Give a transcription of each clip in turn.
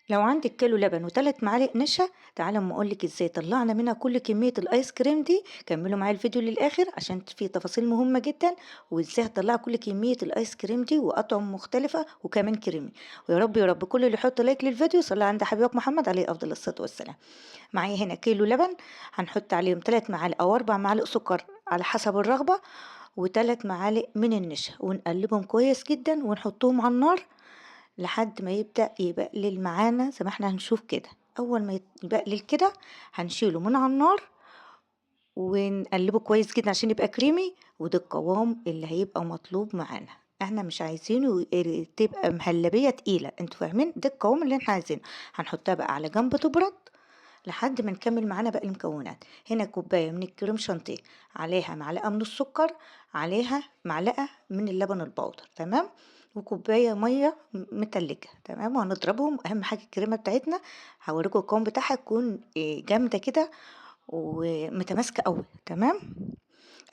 لو عندك كيلو لبن وثلاث معالق نشا، تعالى اما اقولك ازاي طلعنا منها كل كمية الايس كريم دي. كملوا معايا الفيديو للاخر عشان في تفاصيل مهمة جدا، وازاي هتطلعوا كل كمية الايس كريم دي واطعم مختلفة وكمان كريمي. ويا رب يا رب كل اللي يحط لايك للفيديو صلى عند حبيبك محمد عليه افضل الصلاة والسلام. معايا هنا كيلو لبن، هنحط عليهم 3 معالق او 4 معالق سكر على حسب الرغبة، وثلاث معالق من النشا، ونقلبهم كويس جدا ونحطهم على النار لحد ما يبدأ يبقلل معانا زي ما احنا هنشوف كده. اول ما يبقلل كده هنشيله من على النار ونقلبه كويس جدا عشان يبقى كريمي، وده القوام اللي هيبقى مطلوب معانا. احنا مش عايزينه تبقى مهلبية تقيلة، انتوا فاهمين؟ ده القوام اللي احنا عايزينه. هنحطها بقى على جنب تبرد لحد ما نكمل معانا باقي المكونات. هنا كوباية من الكريم شانتيه، عليها معلقة من السكر، عليها معلقة من اللبن البودر، تمام، وكوباية مية متلجة، تمام، وهنضربهم. أهم حاجة الكريمة بتاعتنا هوريكم القوام بتاعها تكون جامدة كده ومتماسكة قوي، تمام.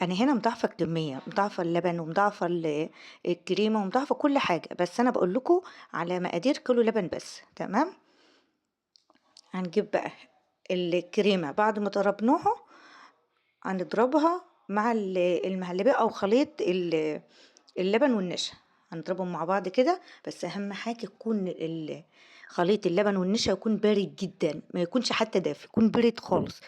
أنا هنا مضاعفة الكمية، مضاعفة اللبن ومضاعفة الكريمة ومضاعفة كل حاجة، بس أنا بقول لكم على مقادير كيلو لبن بس، تمام. هنجيب بقى الكريمة بعد ما ضربناها، هنضربها مع المهلبية أو خليط اللبن والنشا، هنضربهم مع بعض كده. بس أهم حاجة يكون خليط اللبن والنشا يكون بارد جدا، ما يكونش حتى دافي، يكون بارد خالص.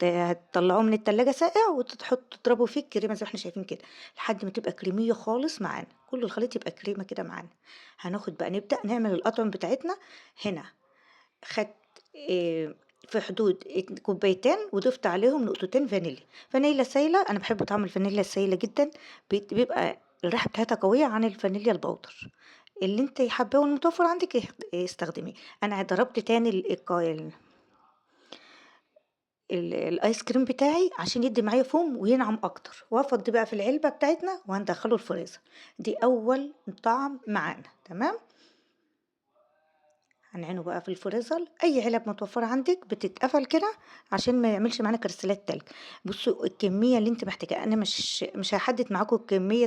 هتطلعوه من التلاجة ساقع وتحط تضربوا فيه الكريمة زي ما احنا شايفين كده لحد ما تبقى كريمية خالص معانا، كل الخليط يبقى كريمة كده معانا. هناخد بقى نبدأ نعمل الأطعمة بتاعتنا. هنا خدت في حدود كوبايتين وضفت عليهم نقطتين فانيليا، فانيليا سايلة، أنا بحب طعم الفانيليا السايلة جدا، بيبقى الريحة بتاعتها قوية عن الفانيليا البودر. اللي انت حباه والمتوفر عندك استخدميه. انا ضربت تاني الايس كريم بتاعي عشان يدي معايا فوم وينعم اكتر، وافض بقى في العلبة بتاعتنا وهندخله الفريزر. دي اول طعم معانا، تمام. هنعينه بقى في الفريزر، اي علب متوفره عندك بتتقفل كده عشان ما يعملش معانا كريستالات تلج. بصوا الكميه اللي انت محتاجاها، انا مش هحدد معاكم كميه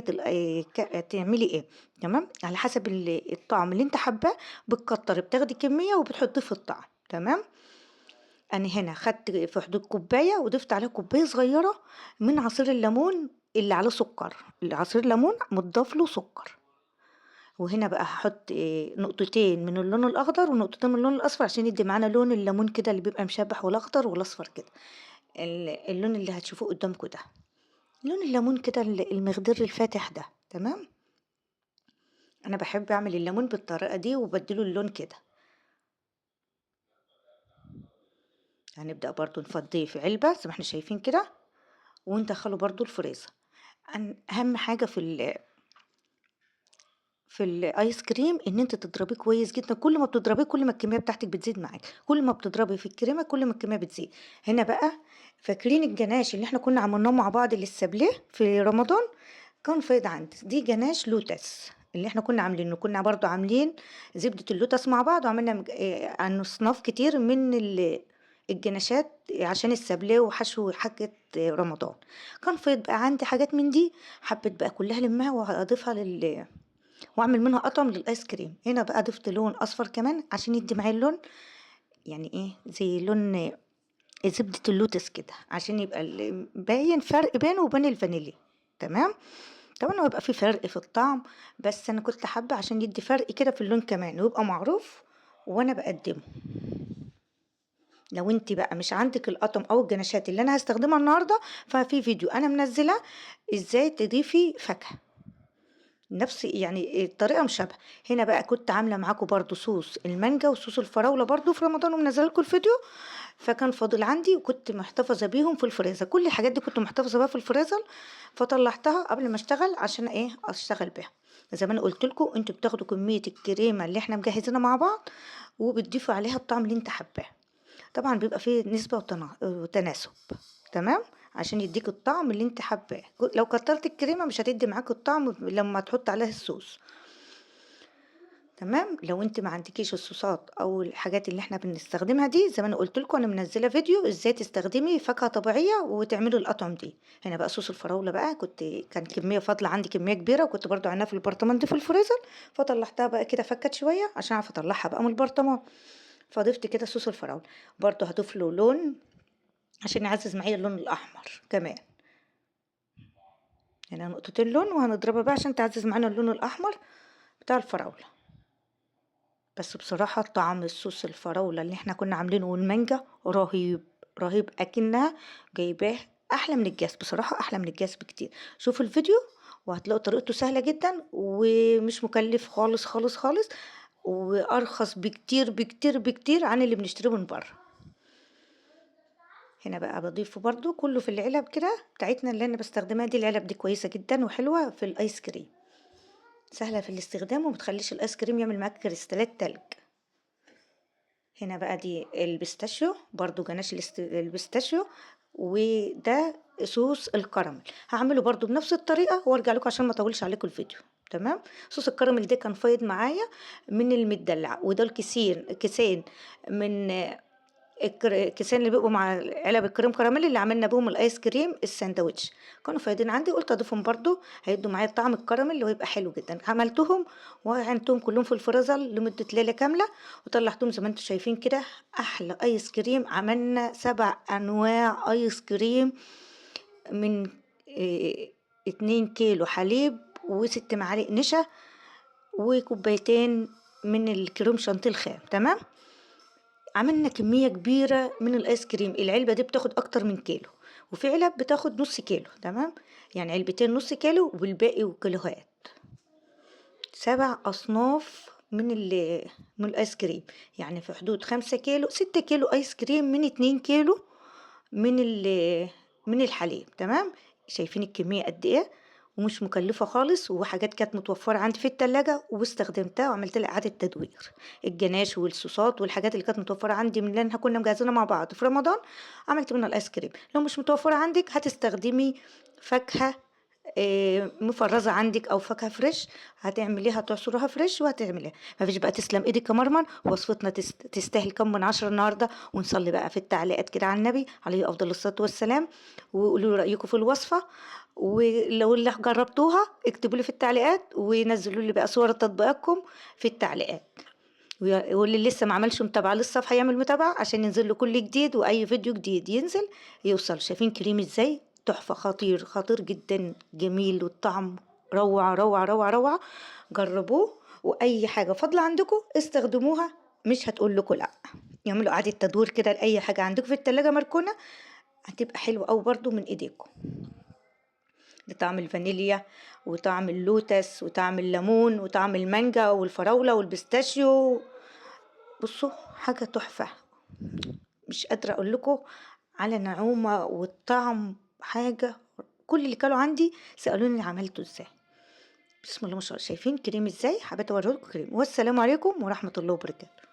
تعملي ايه، تمام، على حسب الطعم اللي انت حباه. بتكتري بتاخدي كميه وبتحطيه في الطعم، تمام. انا هنا خدت في حدود كوبايه وضفت عليها كوبايه صغيره من عصير الليمون اللي عليه سكر، العصير الليمون متضاف له سكر. وهنا بقى هاحط نقطتين من اللون الأخضر ونقطتين من اللون الأصفر عشان يدّي معانا لون الليمون كده اللي بيبقى مشبّح، والأخضر والأصفر كده، اللون اللي هتشوفوه قدّامكم ده، لون الليمون كده المخضر الفاتح ده، تمام. أنا باحب أعمل الليمون بالطريقة دي وبادّي له اللون كده. هنبدأ برضه نفضّيه في علبة زي ما إحنا شايفين كده وندخّله برضه الفريزر. أهم حاجة في الآيس كريم إن أنتِ تضربيه كويس جدًا، كل ما بتضربيه كل ما الكمية بتاعتِك بتزيد معاكِ، كل ما بتضربي في الكريمة كل ما الكمية بتزيد. هنا بقى فاكرين الجناش اللي إحنا كنا عملناه مع بعض للسابليه في رمضان؟ كان فايض عندي، دي جناش لوتس اللي إحنا كنا عاملينه، كنا برضه عاملين زبدة اللوتس مع بعض وعملنا أصناف كتير من الجناشات عشان السابليه وحشو حاجة رمضان. كان فايض بقى عندي حاجات من دي، حبيت بقى كلها ألمّها وأضيفها واعمل منها أطعم للآيس كريم. هنا بقى ضفت لون أصفر كمان عشان يدي معايا اللون، يعني ايه زي لون زبدة اللوتس كده عشان يبقى باين فرق بينه وبين الفانيليا، تمام. طبعا هو يبقى في فرق في الطعم، بس انا كنت حابة عشان يدي فرق كده في اللون كمان ويبقى معروف وانا بقدمه. لو انت بقى مش عندك القطم او الجناشات اللي انا هستخدمها النهارده، ففي فيديو انا منزله ازاي تضيفي فاكهه نفس يعني الطريقة مشابهة. هنا بقى كنت عاملة معاكم برضو صوص المانجا وصوص الفراولة برضو في رمضان ومنزله لكم الفيديو، فكان فاضل عندي وكنت محتفظة بيهم في الفريزر، كل الحاجات دي كنت محتفظة بيها في الفريزر، فطلعتها قبل ما اشتغل عشان ايه اشتغل بيها. زي ما انا قلت لكم انتوا بتاخدوا كمية الكريمة اللي احنا مجهزينها مع بعض وبتضيفوا عليها الطعم اللي انت حباه، طبعا بيبقى فيه نسبة وتناسب، تمام، عشان يديك الطعم اللي انت حباه. لو كترت الكريمة مش هتدي معاك الطعم لما تحط عليها الصوص. تمام. لو انت ما عندكيش الصوصات او الحاجات اللي احنا بنستخدمها دي، زي ما انا قلت لكم انا منزله فيديو ازاي تستخدمي فاكهه طبيعيه وتعملي الاطعم دي. هنا بقى صوص الفراوله بقى، كان كميه فاضله عندي، كميه كبيره، وكنت برضو عينها في البرطمان دي في الفريزر، فطلعتها بقى كده فكت شويه عشان اعرف اطلعها بقى من البرطمان. فضفت كده صوص الفراوله. برضو هضيف له لون عشان يعزز معايا اللون الاحمر كمان. هنا نقطتين لون وهنضربها بقى عشان تعزز معانا اللون الاحمر بتاع الفراوله. بس بصراحة طعم الصوص الفراولة اللي احنا كنا عاملينه والمانجا رهيب، رهيب اكنها جايباه احلى من الجاز، بصراحة احلى من الجاز بكتير. شوفوا الفيديو وهتلاقوا طريقته سهلة جدا ومش مكلف خالص خالص خالص، وارخص بكتير بكتير بكتير عن اللي بنشتريه من بره. هنا بقى بضيفه برضو كله في العلب كده بتاعتنا اللي انا بستخدمها دي. العلب دي كويسة جدا وحلوة في الايس كريم، سهلة في الاستخدام ومتخليش الايس كريم يعمل معاك كريستالات تلج. هنا بقى دي البيستاشيو، برضو جناش البيستاشيو، وده صوص الكراميل. هعمله برضو بنفس الطريقة وارجع لكم عشان ما اطولش عليكم الفيديو. تمام. صوص الكراميل ده كان فايض معايا من المدلع، وده كيسين من الكيسين اللي بيبقوا مع علب الكريم كراميل اللي عملنا بيهم الايس كريم الساندوتش، كانوا فايضين عندي، قلت اضيفهم برضو هيدوا معايا طعم الكراميل وهيبقى حلو جدا. عملتهم وعنتهم كلهم في الفريزر لمدة ليلة كاملة، وطلعتهم زي ما انتم شايفين كده احلى ايس كريم. عملنا 7 انواع ايس كريم من 2 كيلو حليب و6 معالق نشا وكوبايتين من الكريم شانتيه الخام. تمام. عملنا كمية كبيرة من الآيس كريم، العلبة دي بتاخد أكتر من كيلو، وفي علب بتاخد نص كيلو. تمام. يعني علبتين نص كيلو والباقي كيلوهات. 7 أصناف من الآيس كريم، يعني في حدود 5 كيلو 6 كيلو آيس كريم من 2 كيلو من من الحليب. تمام. شايفين الكمية قد ايه، ومش مكلفة خالص، وحاجات كانت متوفرة عندي في التلاجة واستخدمتها وعملت لها إعادة تدوير. الجناش والصوصات والحاجات اللي كانت متوفرة عندي من اللي احنا كنا مجهزينها مع بعض في رمضان عملت منها الآيس كريم. لو مش متوفرة عندك هتستخدمي فاكهة مفرزة عندك أو فاكهة فريش، هتعمليها تعصرها فريش وهتعمليها. مفيش بقى. تسلم ايدك يا مرمن، وصفتنا تستاهل كم من 10 النهاردة. ونصلي بقى في التعليقات كده على النبي عليه أفضل الصلاة والسلام، وقولوا لي رأيكم في الوصفة، ولو اللي جربتوها اكتبوا لي في التعليقات، ونزلوا لي بقى صور تطبيقاتكم في التعليقات. واللي لسه ما عملش متابعة للصفحة يعمل متابعة عشان ينزل له كل جديد، واي فيديو جديد ينزل يوصل. شايفين كريم ازاي تحفة، خطير خطير جدا، جميل، والطعم روعة روعة روعة روعة. جربوه، واي حاجة فاضلة عندكم استخدموها، مش هتقول لكم لا. يعملوا اعادة تدوير كده لاي حاجة عندكم في التلاجة مركونة، هتبقى حلوة أوي برضو من ايديكم. ده طعم الفانيليا وطعم اللوتس وطعم الليمون وطعم المانجا والفراولة والبيستاشيو. بصوا حاجة تحفة، مش قادرة اقول لكم على نعومة والطعم حاجة. كل اللي كانوا عندي سألوني عملته ازاي. بسم الله ما شاء الله. شايفين كريم ازاي، حبيت اوريكم كريم. والسلام عليكم ورحمة الله وبركاته.